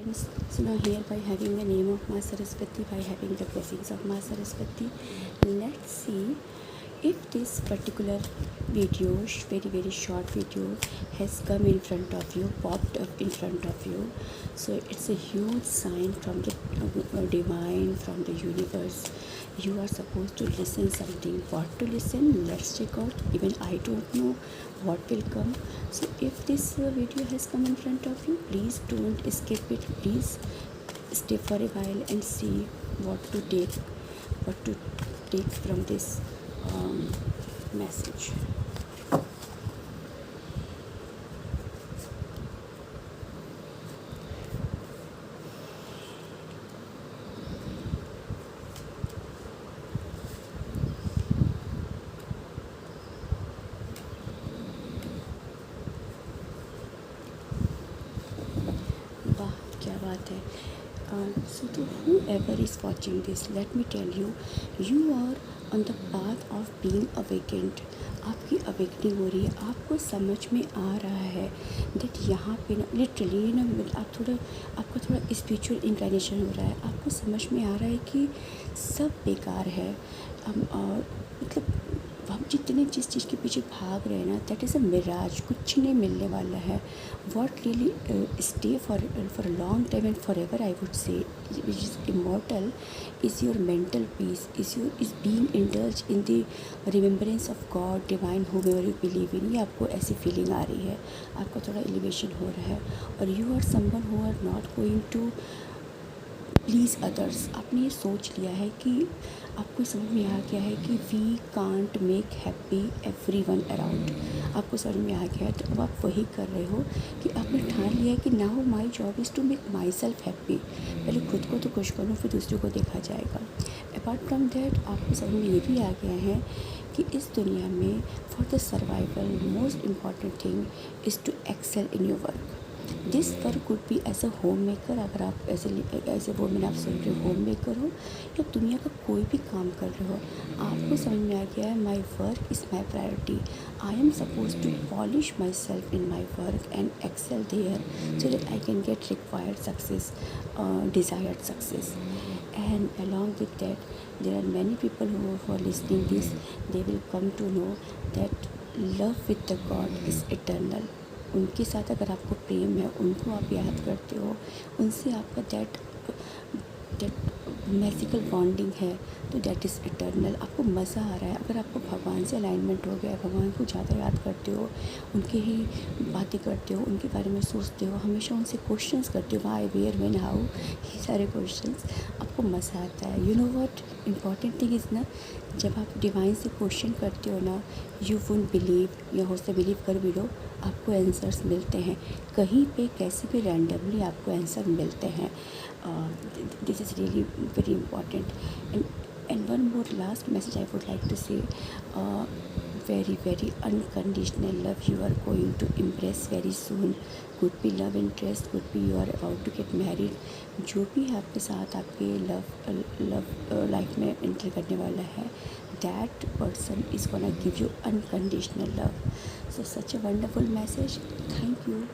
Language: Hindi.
beings. So now here, by having the name of Ma Saraswati, by having the blessings of Ma Saraswati, let's see if this particular video, very short video, has come in front of you, popped up in front of you. So it's a huge sign from the divine, from the universe. You are supposed to listen something. What to listen? Let's check out. Even I don't know what will come. So if this video has come in front of you, please don't skip it. Please stay for a while and see what to take from this message. वाह, क्या बात है. So to whoever is watching this, let me tell you, you are on the path of being awakened. आपकी अवेकनिंग हो रही है. आपको समझ में आ रहा है दैट यहाँ पे ना लिटरली ना आपका थोड़ा स्पिरिचुअल इंक्लाइनेशन हो रहा है. आपको समझ में आ रहा है कि सब बेकार है. मतलब हम जिस चीज़ के पीछे भाग रहे हैं ना, दैट इज़ अ मिराज. कुछ नहीं मिलने वाला है. What really stay for a long time and for ever, I would say, which is immortal, is your mental peace, is being indulge in the remembrance of God, divine, whoever you believe in. ये आपको ऐसी फीलिंग आ रही है. आपका थोड़ा एलिवेशन हो रहा है. और you are someone who are not going to please others. आपने ये सोच लिया है कि आपको समझ में आ गया है कि we can't make happy everyone around. आपको समझ में आ गया है. तो अब आप वही कर रहे हो कि आपने ठान लिया है कि now my job is to make myself happy. पहले खुद को तो खुश करो, फिर दूसरों को देखा जाएगा. अपार्ट फ्रॉम दैट, आपको समझ में ये भी आ गया है कि इस दुनिया में for the survival most important thing is to excel in your work. This work could be as a homemaker. अगर आप ऐसे वोमेन आप सुन रहे हो, होम मेकर हो या दुनिया का कोई भी काम कर रहे हो, आपको समझ में आ गया है my work is my priority. I am suppose to polish myself in my work and excel there so that I can get required success, desired success. And along with that, there are many people who are listening this, they will come to know that love with the God is eternal. उनके साथ अगर आपको प्रेम है, उनको आप याद करते हो, उनसे आपका दैट मैजिकल बॉन्डिंग है, तो दैट इज़ इटर्नल. आपको मज़ा आ रहा है. अगर आपको भगवान से अलाइनमेंट हो गया है, भगवान को ज़्यादा याद करते हो, उनके ही बातें करते हो, उनके बारे में सोचते हो, हमेशा उनसे क्वेश्चंस करते हो, वाई, वेयर, व्हेन, हाउ, ये सारे क्वेश्चंस, आपको मज़ा आता है. You know what important thing is ना, जब आप डिवाइन से क्वेश्चन करते हो ना, यू वुडंट बिलीव, या हो सकता बिलीव कर भी लो, आपको आंसर्स मिलते हैं. कहीं पे कैसे भी रैंडमली आपको आंसर मिलते हैं. This is really very important. And one more last message I would like to say, very unconditional love you are going to impress very soon. could be love interest, could be you are about to get married. जो भी आपके साथ आपके लव लाइफ में एंटर करने वाला है, that person is gonna give you unconditional love. So such a wonderful message. Thank you.